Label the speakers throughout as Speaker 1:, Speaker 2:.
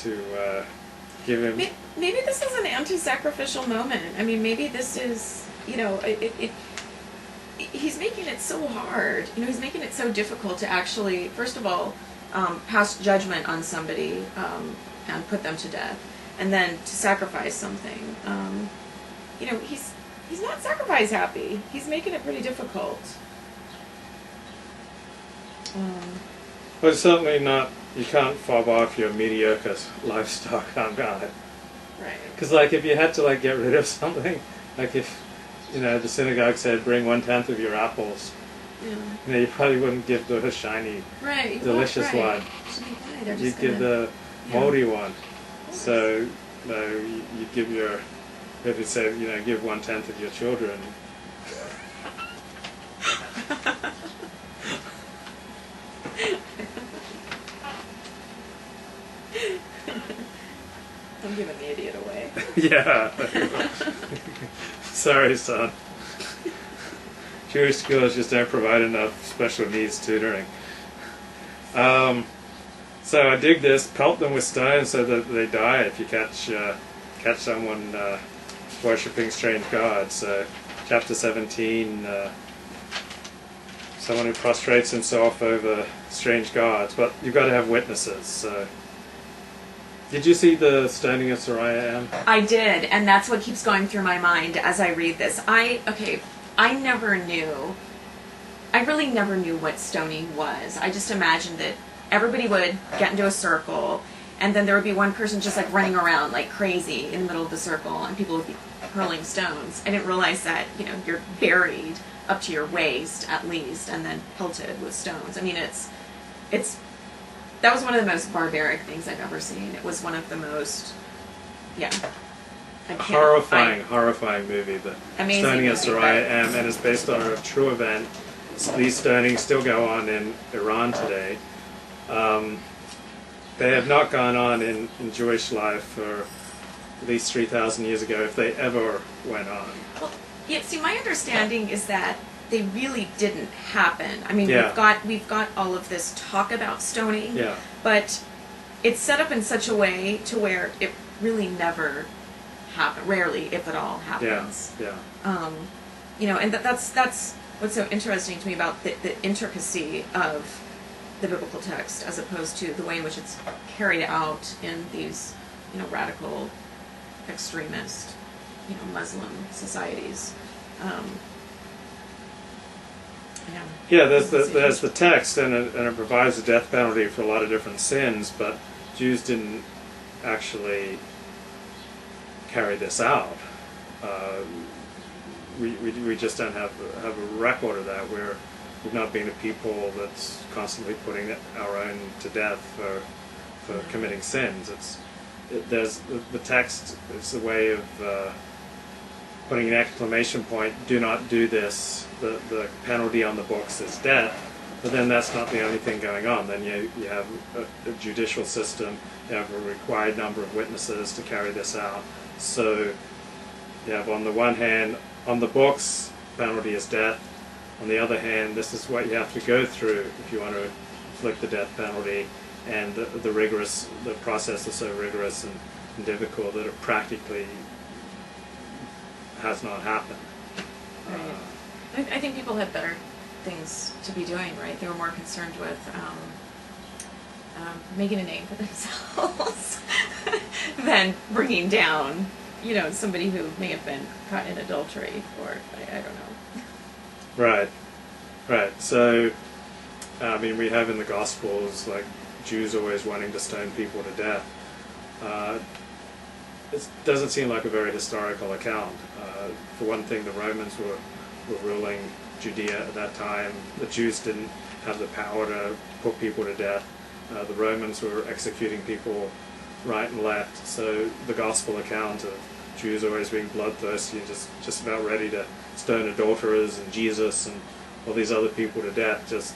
Speaker 1: to give him.
Speaker 2: Maybe this is an anti-sacrificial moment. I mean, maybe this is, he's making it so hard. He's making it so difficult to actually, first of all, pass judgment on somebody and put them to death, and then to sacrifice something. He's not sacrifice happy. He's making it pretty difficult.
Speaker 1: Well, it's certainly not. You can't fob off your mediocre lifestyle on God.
Speaker 2: Right.
Speaker 1: Because, if you had to, get rid of something, if, the synagogue said, bring 1/10 of your apples, you probably wouldn't give the shiny, delicious one. You'd give the moldy one. So, you'd give if you say, give 1/10 of your children.
Speaker 2: I'm giving the idiot away.
Speaker 1: Yeah. Sorry, son. Jewish schools just don't provide enough special needs tutoring. So I dig this. Pelt them with stones so that they die if you catch someone worshipping strange gods. So, chapter 17. Someone who prostrates himself over strange gods, but you've got to have witnesses. So. Did you see the stoning of Sariah, Ann?
Speaker 2: I did, and that's what keeps going through my mind as I read this. I really never knew what stoning was. I just imagined that everybody would get into a circle, and then there would be one person just running around like crazy in the middle of the circle, and people would be hurling stones. I didn't realize that, you're buried up to your waist at least, and then pelted with stones. I mean, that was one of the most barbaric things I've ever seen. It was one of the most,
Speaker 1: horrifying movie. The
Speaker 2: Amazing
Speaker 1: stoning of
Speaker 2: movie,
Speaker 1: Sariah, and it's based on a true event. These stonings still go on in Iran today. They have not gone on in Jewish life for at least 3,000 years ago, if they ever went on.
Speaker 2: Well, see, my understanding is that they really didn't happen. I mean, we've got all of this talk about stoning, but it's set up in such a way to where it really never happens. Rarely, if at all, happens. And that's what's so interesting to me about the intricacy of the biblical text, as opposed to the way in which it's carried out in these, radical, extremist, Muslim societies.
Speaker 1: There's the text, and it provides a death penalty for a lot of different sins, but Jews didn't actually carry this out. We just don't have a record of that. We've not been a people that's constantly putting our own to death for committing sins. There's the text is a way of putting an exclamation point, do not do this. The penalty on the books is death, but then that's not the only thing going on. Then you have a judicial system, you have a required number of witnesses to carry this out. So you have, on the one hand, on the books, penalty is death. On the other hand, this is what you have to go through if you want to inflict the death penalty, and the process is so rigorous and difficult that it practically has not happened.
Speaker 2: Right. I think people had better things to be doing, right? They were more concerned with making a name for themselves than bringing down, somebody who may have been caught in adultery, or I don't know.
Speaker 1: Right. So, we have in the Gospels, Jews always wanting to stone people to death. It doesn't seem like a very historical account. For one thing, the Romans were ruling Judea at that time. The Jews didn't have the power to put people to death. The Romans were executing people right and left. So the gospel account of Jews always being bloodthirsty and just about ready to stone adulterers and Jesus and all these other people to death just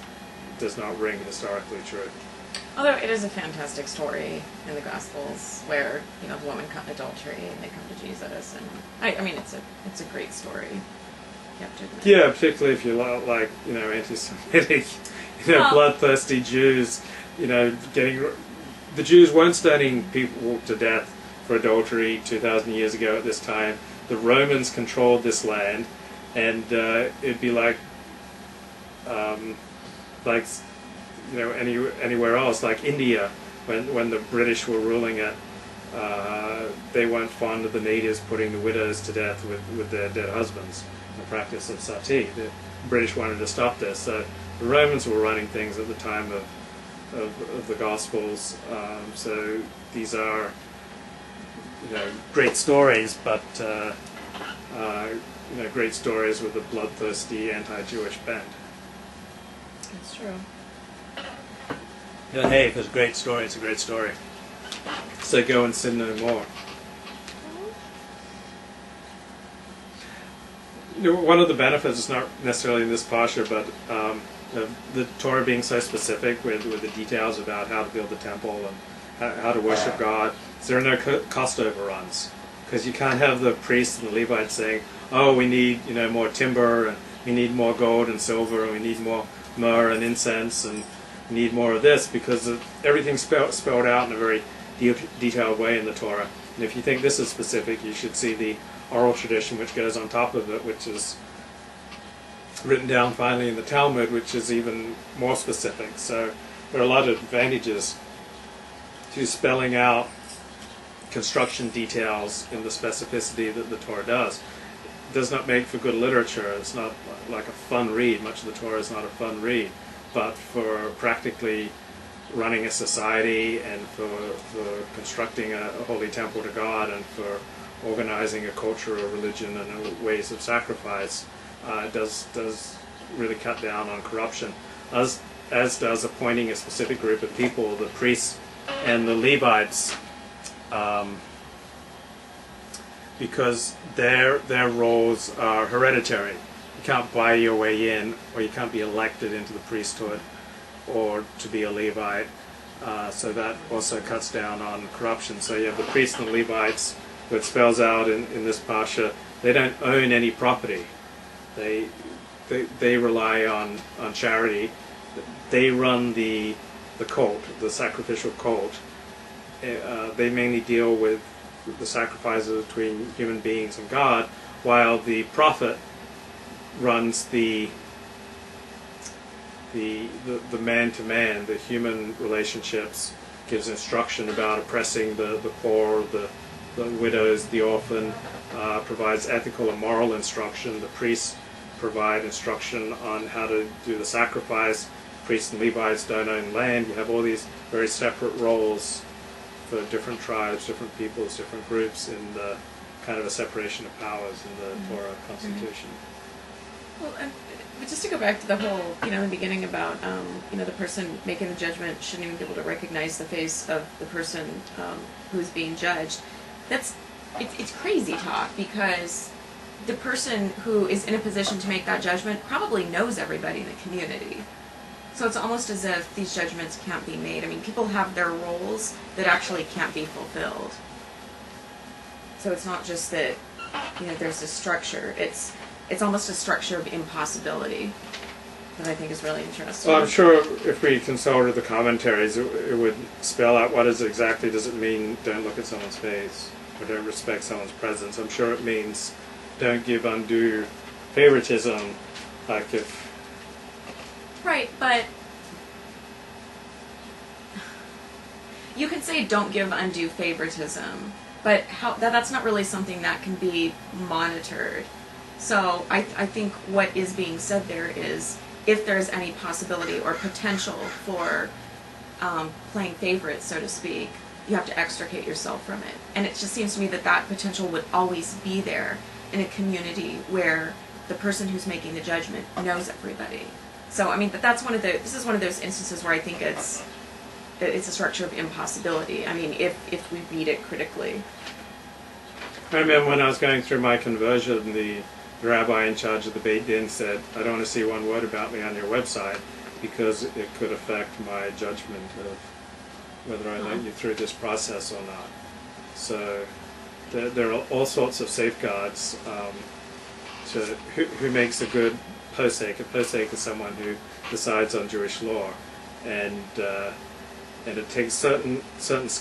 Speaker 1: does not ring historically true.
Speaker 2: Although it is a fantastic story in the Gospels where, the woman caught in adultery and they come to Jesus, and it's a great story. You have to admit.
Speaker 1: Yeah, particularly if you like, anti-Semitic, bloodthirsty Jews, getting the Jews weren't stoning people to death for adultery 2,000 years ago at this time. The Romans controlled this land, and it'd be like anywhere else, like India, when the British were ruling it. They weren't fond of the natives putting the widows to death with their dead husbands, the practice of sati. The British wanted to stop this. So the Romans were running things at the time of the Gospels. So these are great stories, but great stories with a bloodthirsty anti-Jewish bent.
Speaker 2: That's true.
Speaker 1: Yeah, hey, if it's a great story, it's a great story. So go and sin no more. One of the benefits is not necessarily in this parsha, but the Torah being so specific with the details about how to build the temple and how to worship God, so there are no cost overruns, because you can't have the priests and the Levites saying, "Oh, we need more timber, and we need more gold and silver, and we need more myrrh and incense, and we need more of this," because everything's spelled out in a very detailed way in the Torah. And if you think this is specific, you should see the oral tradition which goes on top of it, which is written down finally in the Talmud, which is even more specific. So there are a lot of advantages to spelling out construction details in the specificity that the Torah does. It does not make for good literature. It's not like a fun read. Much of the Torah is not a fun read. But for practically running a society, and for constructing a holy temple to God, and for organizing a culture of religion and ways of sacrifice, does really cut down on corruption, as does appointing a specific group of people, the priests and the Levites, because their roles are hereditary. You can't buy your way in, or you can't be elected into the priesthood or to be a Levite. So that also cuts down on corruption. So you have the priests and the Levites, who it spells out in this parsha. They don't own any property. They rely on charity. They run the cult, the sacrificial cult. They mainly deal with the sacrifices between human beings and God, while the prophet runs the man-to-man, the human relationships, gives instruction about oppressing the poor, the widows, the orphan, provides ethical and moral instruction. The priests provide instruction on how to do the sacrifice. Priests and Levites don't own land. You have all these very separate roles for different tribes, different peoples, different groups in the kind of a separation of powers in the Torah Constitution.
Speaker 2: Well, but just to go back to the whole, in the beginning about, the person making the judgment shouldn't even be able to recognize the face of the person who's being judged. It's crazy talk, because the person who is in a position to make that judgment probably knows everybody in the community. So it's almost as if these judgments can't be made. I mean, people have their roles that actually can't be fulfilled. So it's not just that, there's a structure. It's almost a structure of impossibility that I think is really interesting.
Speaker 1: Well, I'm sure if we consulted the commentaries, it would spell out what exactly does it mean, don't look at someone's face, or don't respect someone's presence. I'm sure it means don't give undue favoritism, like if...
Speaker 2: Right, but you can say don't give undue favoritism, but that's not really something that can be monitored. So I think what is being said there is, if there's any possibility or potential for playing favorites, so to speak, you have to extricate yourself from it. And it just seems to me that potential would always be there in a community where the person who's making the judgment knows everybody. So I mean, this is one of those instances where I think it's a structure of impossibility. I mean, if we read it critically.
Speaker 1: I remember when I was going through my conversion, the rabbi in charge of the Beit Din said, "I don't want to see one word about me on your website, because it could affect my judgment of whether I let you through this process or not." So there are all sorts of safeguards to who makes a good posek. A posek is someone who decides on Jewish law, and and it takes certain skills